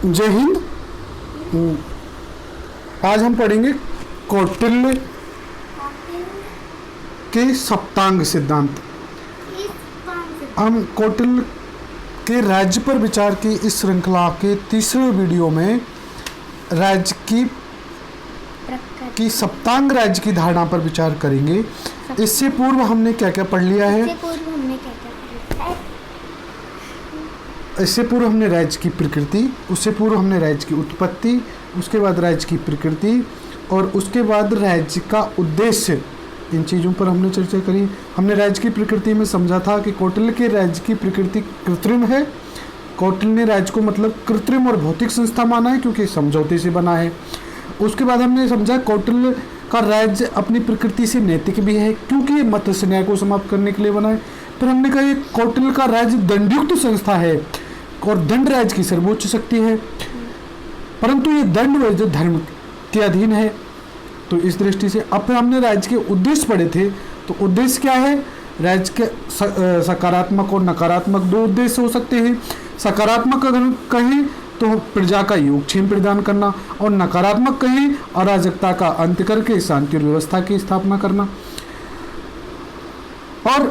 जय हिंद। आज हम पढ़ेंगे कौटिल्य के सप्तांग सिद्धांत। हम कौटिल्य के राज्य पर विचार की इस श्रृंखला के तीसरे वीडियो में राज्य की सप्तांग राज्य की धारणा पर विचार करेंगे। इससे पूर्व हमने क्या क्या पढ़ लिया है? इससे पूर्व हमने राज्य की प्रकृति, उससे पूर्व हमने राज्य की उत्पत्ति, उसके बाद राज्य की प्रकृति और उसके बाद राज्य का उद्देश्य, इन चीज़ों पर हमने चर्चा करी। हमने राज्य की प्रकृति में समझा था कि कौटिल्य के राज्य की प्रकृति कृत्रिम है। कौटिल्य ने राज्य को मतलब कृत्रिम और भौतिक संस्था माना है क्योंकि समझौते से बना है। उसके बाद हमने समझा कौटिल्य का राज्य अपनी प्रकृति से नैतिक भी है क्योंकि ये मत्स्य न्याय को समाप्त करने के लिए बना है। फिर हमने कहा ये कौटिल्य का राज्य दंडयुक्त संस्था है और दंड राज्य की सर्वोच्च शक्ति है, परंतु ये दंड वैध धर्म के अधीन है। तो इस दृष्टि से अब हमने राज्य के उद्देश्य पढ़े थे। तो उद्देश्य क्या है? राज्य के सकारात्मक और नकारात्मक दो उद्देश्य हो सकते हैं। सकारात्मक अगर कहें तो प्रजा का योगक्षेम प्रदान करना और नकारात्मक कहें अराजकता का अंत करके शांति और व्यवस्था की स्थापना करना। और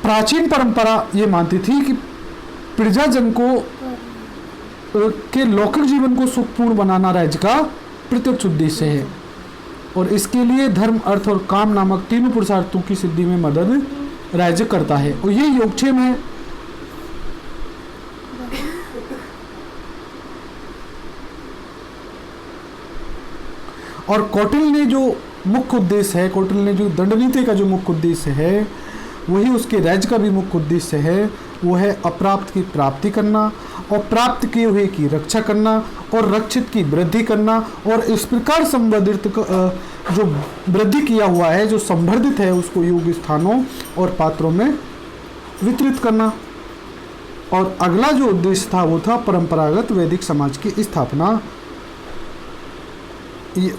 प्राचीन परंपरा ये मानती थी कि प्रजाजन को के लौकिक जीवन को सुखपूर्ण बनाना राज्य का प्रत्यक्ष उद्देश्य है और इसके लिए धर्म, अर्थ और काम नामक तीनों पुरुषार्थों की सिद्धि में मदद राज्य करता है और ये योगक्षेम है। और कौटिल्य ने जो मुख्य उद्देश्य है, कौटिल्य ने जो दंड नीति का जो मुख्य उद्देश्य है वही उसके राज्य का भी मुख्य उद्देश्य है। वो है अप्राप्त की प्राप्ति करना और प्राप्त किए हुए की रक्षा करना और रक्षित की वृद्धि करना और इस प्रकार संवर्धित जो वृद्धि किया हुआ है, जो संवर्धित है, उसको योग्य स्थानों और पात्रों में वितरित करना। और अगला जो उद्देश्य था वो था परंपरागत वैदिक समाज की स्थापना,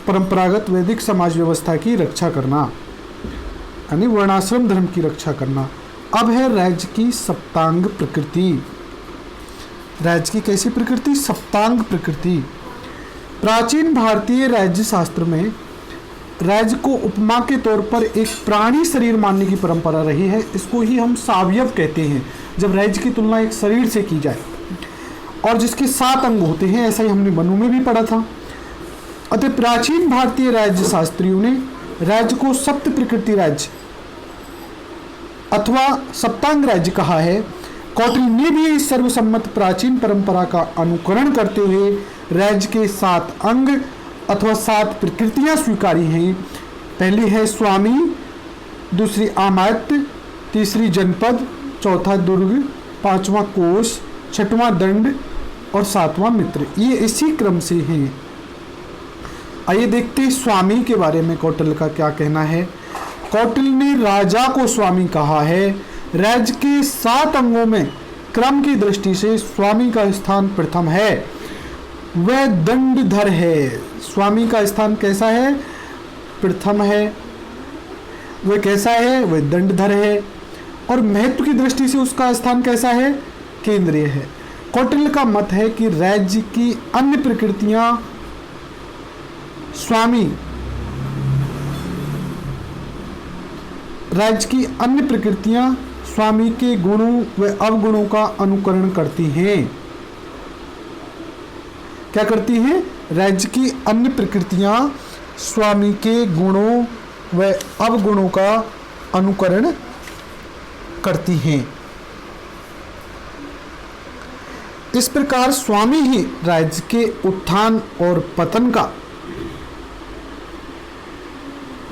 परंपरागत वैदिक समाज व्यवस्था की रक्षा करना, यानी वर्णाश्रम धर्म की रक्षा करना। अब है राज्य की सप्तांग प्रकृति। राज्य की कैसी प्रकृति? सप्तांग प्रकृति। प्राचीन भारतीय राज्य शास्त्र में राज्य को उपमा के तौर पर एक प्राणी शरीर मानने की परंपरा रही है। इसको ही हम सावयव कहते हैं, जब राज्य की तुलना एक शरीर से की जाए और जिसके 7 अंग होते हैं। ऐसा ही हमने मनु में भी पढ़ा था। अतः प्राचीन भारतीय राज्य शास्त्रियों ने राज्य को सप्त प्रकृति राज्य अथवा सप्तांग राज्य कहा है। कौटिल्य ने भी इस सर्वसम्मत प्राचीन परंपरा का अनुकरण करते हुए राज्य के 7 अंग अथवा 7 प्रकृतियां स्वीकारी हैं। पहली है स्वामी, दूसरी आमात्य, तीसरी जनपद, चौथा दुर्ग, 5वां कोश, 6वां दंड और 7वां मित्र। ये इसी क्रम से हैं। आइए देखते हैं स्वामी के बारे में कौटिल्य का क्या कहना है। कौटिल्य ने राजा को स्वामी कहा है। राज्य के 7 अंगों में क्रम की दृष्टि से स्वामी का स्थान प्रथम है, वह दंडधर है। स्वामी का स्थान कैसा है? प्रथम है। वह कैसा है? वह दंडधर है। और महत्व की दृष्टि से उसका स्थान कैसा है? केंद्रीय है। कौटिल्य का मत है कि राज्य की अन्य प्रकृतियां राज्य की अन्य प्रकृतियां स्वामी के गुणों व अवगुणों का अनुकरण करती हैं। क्या करती हैं? राज्य की अन्य प्रकृतियां स्वामी के गुणों व अवगुणों का अनुकरण करती हैं। इस प्रकार स्वामी ही राज्य के उत्थान और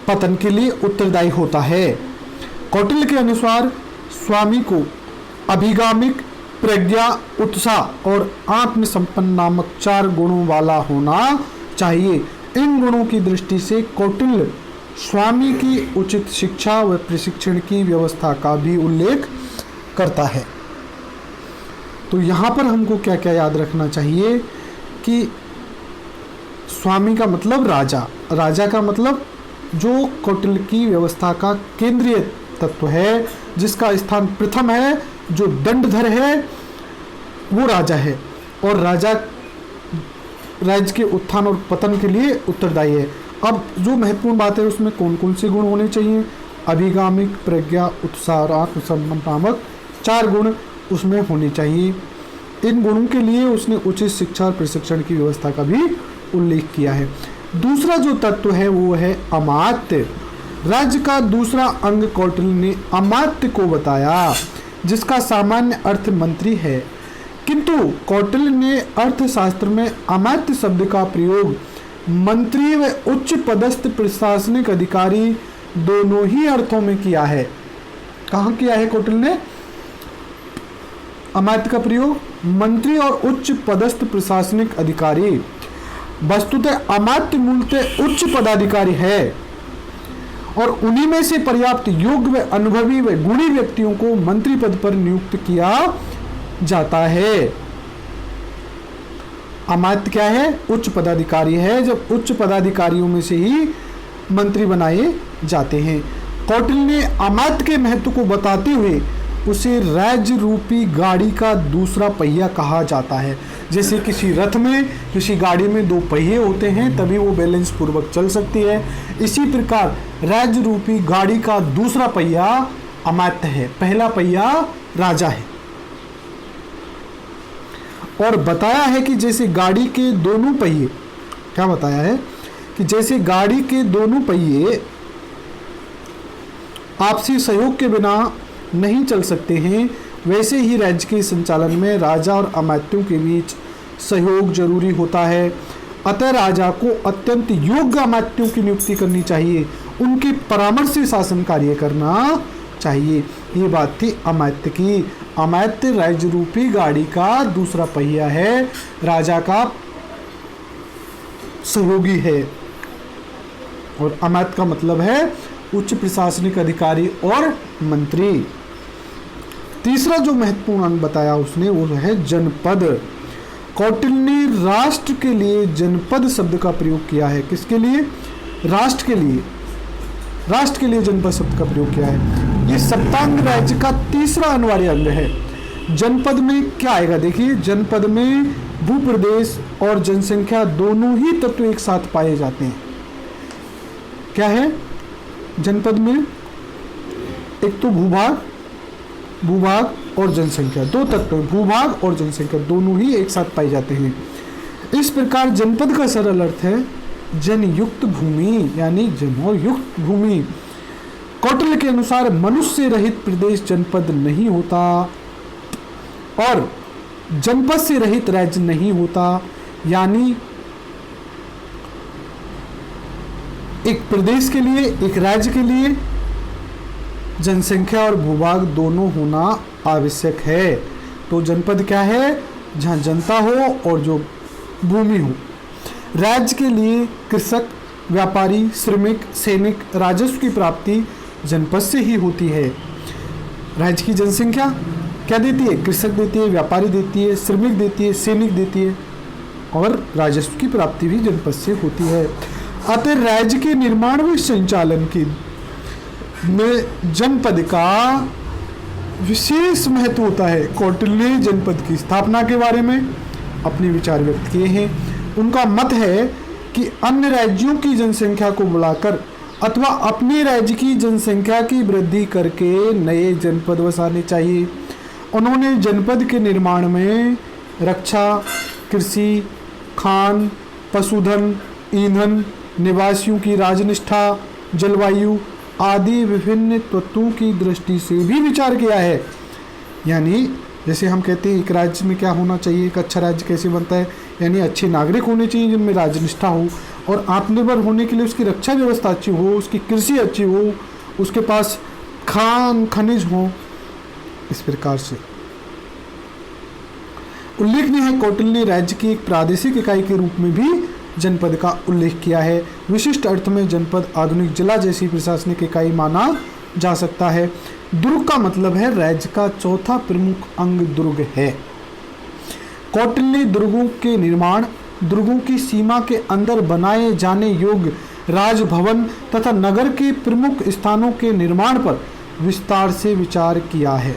पतन के लिए उत्तरदायी होता है। कौटिल्य के अनुसार स्वामी को अभिगामिक, प्रज्ञा, उत्साह और आत्मसंपन्न नामक 4 गुणों वाला होना चाहिए। इन गुणों की दृष्टि से कौटिल्य स्वामी की उचित शिक्षा व प्रशिक्षण की व्यवस्था का भी उल्लेख करता है। तो यहाँ पर हमको क्या क्या याद रखना चाहिए कि स्वामी का मतलब राजा, राजा का मतलब जो कौटिल्य की व्यवस्था का केंद्रीय तत्व है, जिसका स्थान प्रथम है, जो दंडधर है, वो राजा है। और राजा राज्य के उत्थान और पतन के लिए उत्तरदायी है। अब जो महत्वपूर्ण बात है उसमें कौन कौन से गुण होने चाहिए, अभिगामिक, प्रज्ञा, उत्साह और आत्मसम्मान नामक 4 गुण उसमें होने चाहिए। इन गुणों के लिए उसने उचित शिक्षा और प्रशिक्षण की व्यवस्था का भी उल्लेख किया है। दूसरा जो तत्व है वो है अमात्य। राज्य का दूसरा अंग कौटिल्य ने अमात्य को बताया, जिसका सामान्य अर्थ मंत्री है, किंतु कौटिल्य ने अर्थशास्त्र में अमात्य शब्द का प्रयोग मंत्री व उच्च पदस्थ प्रशासनिक अधिकारी दोनों ही अर्थों में किया है। कहाँ किया है कौटिल्य ने अमात्य का प्रयोग? मंत्री और उच्च पदस्थ प्रशासनिक अधिकारी। वस्तुतः अमात्य मूलतः उच्च पदाधिकारी है और उन्हीं में से पर्याप्त योग्य व अनुभवी व गुणी व्यक्तियों को मंत्री पद पर नियुक्त किया जाता है। अमात्य क्या है? उच्च पदाधिकारी है। जब उच्च पदाधिकारियों में से ही मंत्री बनाए जाते हैं। कौटिल्य ने अमात्य के महत्व को बताते हुए उसे राज्य रूपी गाड़ी का दूसरा पहिया कहा जाता है। जैसे किसी रथ में, किसी गाड़ी में 2 पहिए होते हैं तभी वो बैलेंस पूर्वक चल सकती है। इसी प्रकार राज्य रूपी गाड़ी का दूसरा पहिया अमात्य है, पहला पहिया राजा है। और बताया है कि जैसे गाड़ी के दोनों पहिए, क्या बताया है कि जैसे गाड़ी के दोनों पहिए आपसी सहयोग के बिना नहीं चल सकते हैं, वैसे ही राज्य के संचालन में राजा और अमात्यों के बीच सहयोग जरूरी होता है। अतः राजा को अत्यंत योग्य अमात्यों की नियुक्ति करनी चाहिए, उनके परामर्श से शासन कार्य करना चाहिए। ये बात थी अमात्य की। अमात्य राज्य रूपी गाड़ी का दूसरा पहिया है, राजा का सहयोगी है। और अमात्य का मतलब है उच्च प्रशासनिक अधिकारी और मंत्री। तीसरा जो महत्वपूर्ण अंग बताया उसने वो है जनपद। कौटिल्य ने राष्ट्र के लिए जनपद शब्द का प्रयोग किया है। किसके लिए? राष्ट्र के लिए। राष्ट्र के लिए जनपद शब्द का प्रयोग किया है। ये सप्तांग राज्य का तीसरा अनिवार्य अंग है। जनपद में क्या आएगा? देखिए, जनपद में भूप्रदेश और जनसंख्या दोनों ही तत्व एक साथ पाए जाते हैं। क्या है जनपद में? एक तो भूभाग और जनसंख्या, 2 तत्व, भूभाग और जनसंख्या दोनों ही एक साथ पाए जाते हैं। इस प्रकार जनपद का सरल अर्थ है जनयुक्त भूमि, यानी जनयुक्त भूमि। कौटिल्य के अनुसार मनुष्य रहित प्रदेश जनपद नहीं होता और जनपद से रहित राज्य नहीं होता। यानी एक प्रदेश के लिए, एक राज्य के लिए जनसंख्या और भूभाग दोनों होना आवश्यक है। तो जनपद क्या है? जहाँ जनता हो और जो भूमि हो। राज्य के लिए कृषक, व्यापारी, श्रमिक, सैनिक, राजस्व की प्राप्ति जनपद से ही होती है। राज्य की जनसंख्या क्या देती है? कृषक देती है, व्यापारी देती है, श्रमिक देती है, सैनिक देती है और राजस्व की प्राप्ति भी जनपद से होती है। अतः राज्य के निर्माण व संचालन की में जनपद का विशेष महत्व होता है। कौटिल्य ने जनपद की स्थापना के बारे में अपने विचार व्यक्त किए हैं। उनका मत है कि अन्य राज्यों की जनसंख्या को बुलाकर अथवा अपने राज्य की जनसंख्या की वृद्धि करके नए जनपद बसाने चाहिए। उन्होंने जनपद के निर्माण में रक्षा, कृषि, खान, पशुधन, ईंधन, निवासियों की राजनिष्ठा, जलवायु आदि विभिन्न तत्वों की दृष्टि से भी विचार किया है। यानी जैसे हम कहते हैं एक राज्य में क्या होना चाहिए, एक अच्छा राज्य कैसे बनता है, यानी अच्छे नागरिक होने चाहिए जिनमें राजनिष्ठा हो और आत्मनिर्भर होने के लिए उसकी रक्षा व्यवस्था अच्छी हो, उसकी कृषि अच्छी हो, उसके पास खान खनिज हो। इस प्रकार से उल्लेखनीय है कौटिल्य ने राज्य की एक प्रादेशिक इकाई के रूप में भी जनपद का उल्लेख किया है। विशिष्ट अर्थ में जनपद आधुनिक जिला जैसी प्रशासनिक इकाई माना जा सकता है। दुर्ग का मतलब है राज्य का चौथा प्रमुख अंग दुर्ग है। कौटिल्य ने दुर्गों के निर्माण, दुर्गों की सीमा के अंदर बनाए जाने योग्य राजभवन तथा नगर के प्रमुख स्थानों के निर्माण पर विस्तार से विचार किया है।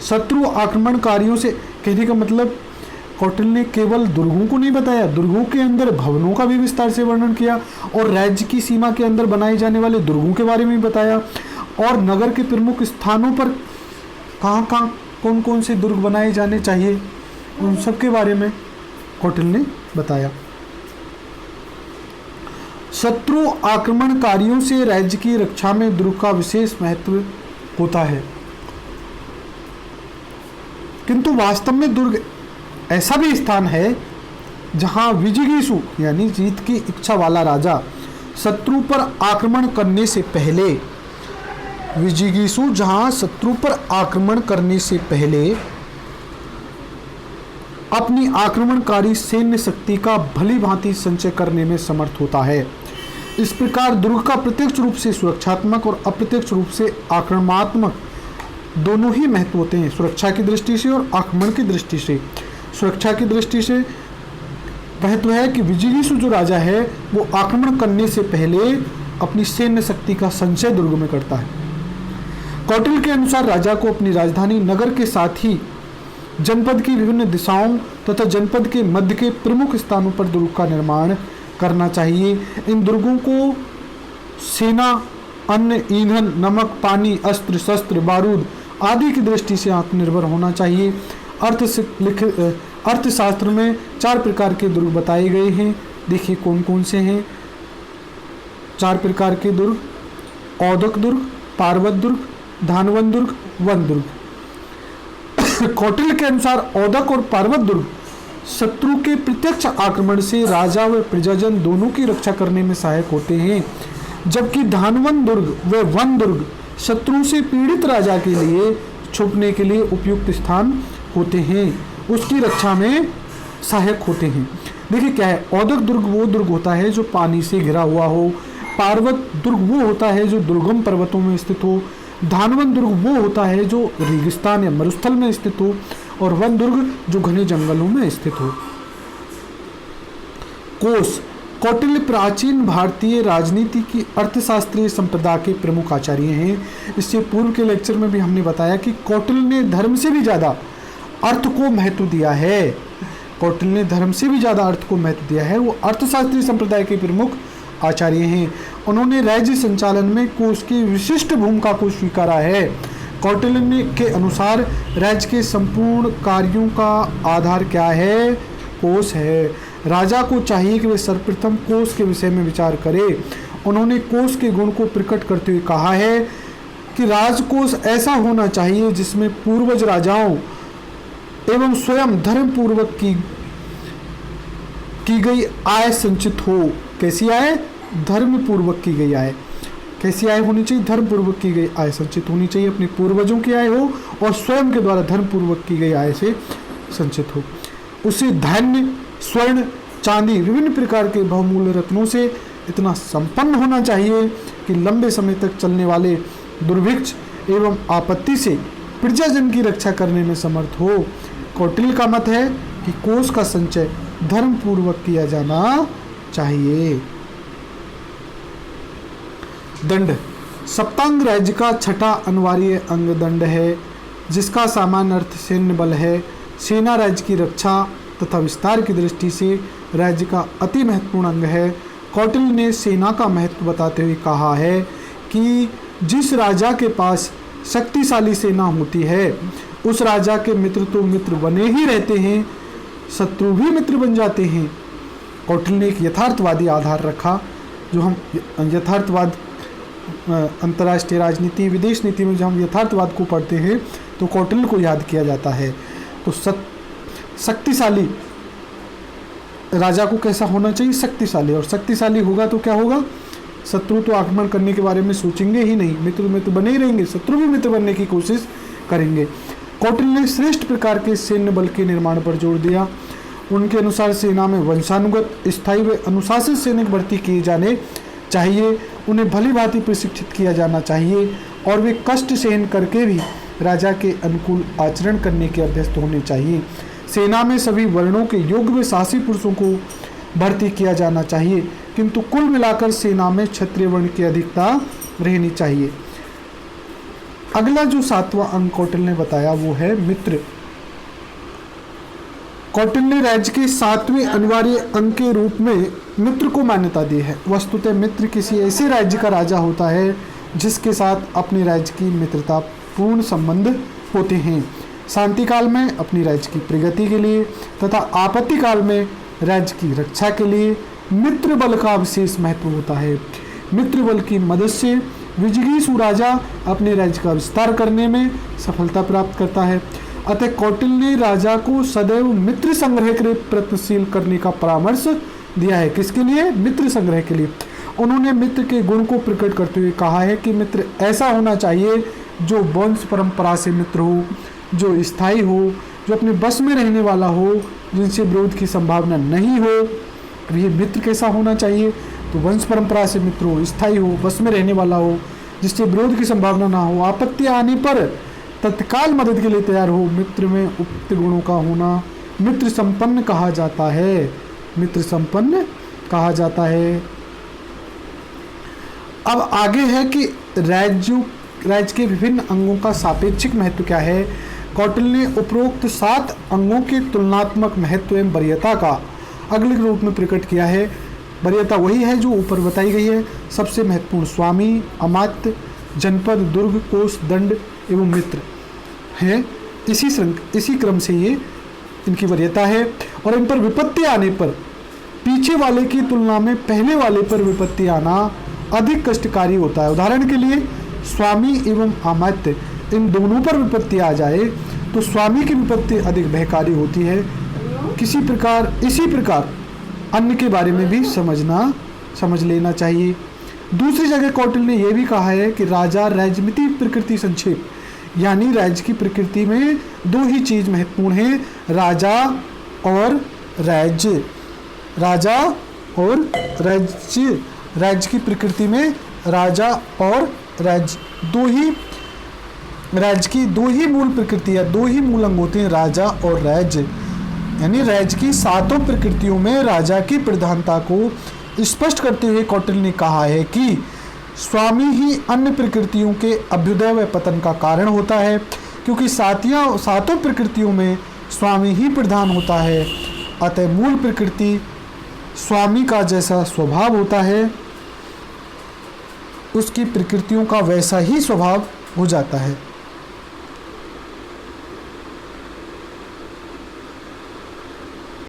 शत्रु आक्रमणकारियों से, कहने का मतलब कौटिल्य ने केवल दुर्गों को नहीं बताया, दुर्गों के अंदर भवनों का भी विस्तार से वर्णन किया और राज्य की सीमा के अंदर बनाए जाने वाले दुर्गों के बारे में भी बताया और नगर के प्रमुख स्थानों पर कहाँ कहाँ कौन कौन से दुर्ग बनाए जाने चाहिए उन सब के बारे में कौटिल्य ने बताया। शत्रु आक्रमणकारियों से राज्य की रक्षा में दुर्ग का विशेष महत्व होता है, किंतु वास्तव में दुर्ग ऐसा भी स्थान है जहां विजिगीषु यानी जीत की इच्छा वाला राजा शत्रु पर आक्रमण करने से पहले, विजिगीषु जहां शत्रु पर आक्रमण करने से पहले अपनी आक्रमणकारी सैन्य शक्ति का भली भांति संचय करने में समर्थ होता है। इस प्रकार दुर्ग का प्रत्यक्ष रूप से सुरक्षात्मक और अप्रत्यक्ष रूप से आक्रमणात्मक दोनों ही महत्व होते हैं, सुरक्षा की दृष्टि से और आक्रमण की दृष्टि से। सुरक्षा की दृष्टि से महत्व है कि विजिगीषु जो राजा है वो आक्रमण करने से पहले अपनी सैन्य शक्ति का संचय दुर्ग में करता है। कौटिल्य के अनुसार राजा को अपनी राजधानी नगर के साथ ही जनपद की विभिन्न दिशाओं तथा जनपद के मध्य के प्रमुख स्थानों पर दुर्ग का निर्माण करना चाहिए। इन दुर्गों को सेना, अन्न, ईंधन, नमक, पानी, अस्त्र शस्त्र, बारूद आदि की दृष्टि से आत्मनिर्भर होना चाहिए। अर्थशास्त्र में 4 प्रकार के दुर्ग बताए गए हैं। देखिए कौन कौन से हैं 4 प्रकार के दुर्ग: औदक दुर्ग, पार्वत दुर्ग, धानवन दुर्ग, वन दुर्ग। कौटिल्य के अनुसार औदक और पार्वत दुर्ग शत्रु के प्रत्यक्ष आक्रमण से राजा व प्रजाजन दोनों की रक्षा करने में सहायक होते हैं, जबकि धानवन दुर्ग व वन दुर्ग शत्रु से पीड़ित राजा के लिए छुपने के लिए उपयुक्त स्थान होते हैं, उसकी रक्षा में सहायक होते हैं। देखिए क्या है, औदक दुर्ग वो दुर्ग होता है जो पानी से घिरा हुआ हो, पार्वत दुर्ग वो होता है जो दुर्गम पर्वतों में स्थित हो, धानवन दुर्ग वो होता है जो रेगिस्तान या मरुस्थल में स्थित हो, और वन दुर्ग जो घने जंगलों में स्थित हो। कोश: कौटिल्य प्राचीन भारतीय राजनीति की अर्थशास्त्रीय संप्रदाय के प्रमुख आचार्य हैं। इससे पूर्व के लेक्चर में भी हमने बताया कि कौटिल्य ने धर्म से भी ज़्यादा अर्थ को महत्व दिया है। कौटिल्य ने धर्म से भी ज़्यादा अर्थ को महत्व दिया है। वो अर्थशास्त्रीय संप्रदाय के प्रमुख आचार्य हैं। उन्होंने राज्य संचालन में कोश की विशिष्ट भूमिका को स्वीकारा है। कौटिल्य ने के अनुसार राज्य के संपूर्ण कार्यों का आधार क्या है? कोश है। राजा को चाहिए कि वे सर्वप्रथम कोश के विषय में विचार करे। उन्होंने कोश के गुण को प्रकट करते हुए कहा है कि राजकोष ऐसा होना चाहिए जिसमें पूर्वज राजाओं एवं स्वयं धर्म पूर्वक की गई आय संचित हो। कैसी आय? धर्म पूर्वक की गई आय। कैसी आय होनी चाहिए? धर्म पूर्वक की गई आय संचित होनी चाहिए। अपने पूर्वजों की आय हो और स्वयं के द्वारा धर्म पूर्वक की गई आय से संचित हो। उसे धान्य, स्वर्ण, चांदी, विभिन्न प्रकार के बहुमूल्य रत्नों से इतना संपन्न होना चाहिए कि लंबे समय तक चलने वाले दुर्भिक्ष एवं आपत्ति से प्रजाजन की रक्षा करने में समर्थ हो। कौटिल्य का मत है कि कोष का संचय धर्म पूर्वक किया जाना चाहिए। दंड: सप्तांग राज्य का छठा अनिवार्य अंग दंड है, जिसका सामान्य अर्थ सैन्य बल है। सेना राज्य की रक्षा तथा विस्तार की दृष्टि से राज्य का अति महत्वपूर्ण अंग है। कौटिल्य ने सेना का महत्व बताते हुए कहा है कि जिस राजा के पास शक्तिशाली सेना होती है उस राजा के मित्र तो मित्र बने ही रहते हैं, शत्रु भी मित्र बन जाते हैं। कौटिल्य ने एक यथार्थवादी आधार रखा। जो हम यथार्थवाद अंतर्राष्ट्रीय राजनीति, विदेश नीति में जब हम यथार्थवाद को पढ़ते हैं तो कौटिल्य को याद किया जाता है। तो शक्तिशाली राजा को कैसा होना चाहिए? शक्तिशाली। और शक्तिशाली होगा तो क्या होगा? शत्रु तो आक्रमण करने के बारे में सोचेंगे ही नहीं, मित्र मित्र बने ही रहेंगे, शत्रु भी मित्र बनने की कोशिश करेंगे। कौटिल्य ने श्रेष्ठ प्रकार के सैन्य बल के निर्माण पर जोर दिया। उनके अनुसार सेना में वंशानुगत, स्थायी व अनुशासित सैनिक भर्ती किए जाने चाहिए। उन्हें भली भांति प्रशिक्षित किया जाना चाहिए और वे कष्ट सहन करके भी राजा के अनुकूल आचरण करने के अभ्यस्त होने चाहिए। सेना में सभी वर्णों के योग्य व साहसी पुरुषों को भर्ती किया जाना चाहिए, किंतु कुल मिलाकर सेना में क्षत्रिय वर्ण की अधिकता रहनी चाहिए। अगला जो 7वां अंग कौटिल्य ने बताया वो है मित्र। कौटिल्य ने राज्य के 7वें अनिवार्य अंग के रूप में मित्र को मान्यता दी है। वस्तुतः मित्र किसी ऐसे राज्य का राजा होता है जिसके साथ अपने राज्य की मित्रता पूर्ण संबंध होते हैं। शांति काल में अपनी राज्य की प्रगति के लिए तथा आपत्ति काल में राज्य की रक्षा के लिए मित्र बल का विशेष महत्व होता है। मित्र बल की मदद से विजिगीषु राजा अपने राज्य का विस्तार करने में सफलता प्राप्त करता है। अतः कौटिल्य ने राजा को सदैव मित्र संग्रह के लिए प्रयत्नशील करने का परामर्श दिया है। किसके लिए? मित्र संग्रह के लिए। उन्होंने मित्र के गुण को प्रकट करते हुए कहा है कि मित्र ऐसा होना चाहिए जो वंश परंपरा से मित्र हो, जो स्थायी हो, जो अपने बस में रहने वाला हो, जिनसे विरोध की संभावना नहीं हो। अब ये मित्र कैसा होना चाहिए? तो वंश परंपरा से मित्र हो, स्थायी हो, बस में रहने वाला हो, जिससे विरोध की संभावना ना हो, आपत्ति आने पर तत्काल मदद के लिए तैयार हो। मित्र में उक्त गुणों का होना मित्र संपन्न कहा जाता है। मित्र संपन्न कहा जाता है। अब आगे है कि राज्य के विभिन्न अंगों का सापेक्षिक महत्व क्या है। कौटिल्य ने उपरोक्त 7 अंगों के तुलनात्मक महत्व एवं वरीयता का अगले रूप में प्रकट किया है। वरीयता वही है जो ऊपर बताई गई है। सबसे महत्वपूर्ण स्वामी, अमात्य, जनपद, दुर्ग, कोष, दंड एवं मित्र है। इसी क्रम से ये इनकी वरीयता है। और इन पर विपत्ति आने पर पीछे वाले की तुलना में पहले वाले पर विपत्ति आना अधिक कष्टकारी होता है। उदाहरण के लिए स्वामी एवं अमात्य इन दोनों पर विपत्ति आ जाए तो स्वामी की विपत्ति अधिक भयकारी होती है। इसी प्रकार अन्य के बारे में भी समझ लेना चाहिए। दूसरी जगह कौटिल्य ने यह भी कहा है कि राजा राज्यमिति प्रकृति संक्षेप, यानी राज्य की प्रकृति में 2 ही चीज महत्वपूर्ण है, राजा और राज्य। राजा और राज्य। राज्य की प्रकृति में राजा और राज्य राज्य की 2 ही मूल प्रकृति या 2 ही मूल अंग होते हैं, राजा और राज्य। यानी राज्य की 7 प्रकृतियों में राजा की प्रधानता को स्पष्ट करते हुए कौटिल्य ने कहा है कि स्वामी ही अन्य प्रकृतियों के अभ्युदय व पतन का कारण होता है, क्योंकि 7 प्रकृतियों में स्वामी ही प्रधान होता है। अतः मूल प्रकृति स्वामी का जैसा स्वभाव होता है उसकी प्रकृतियों का वैसा ही स्वभाव हो जाता है।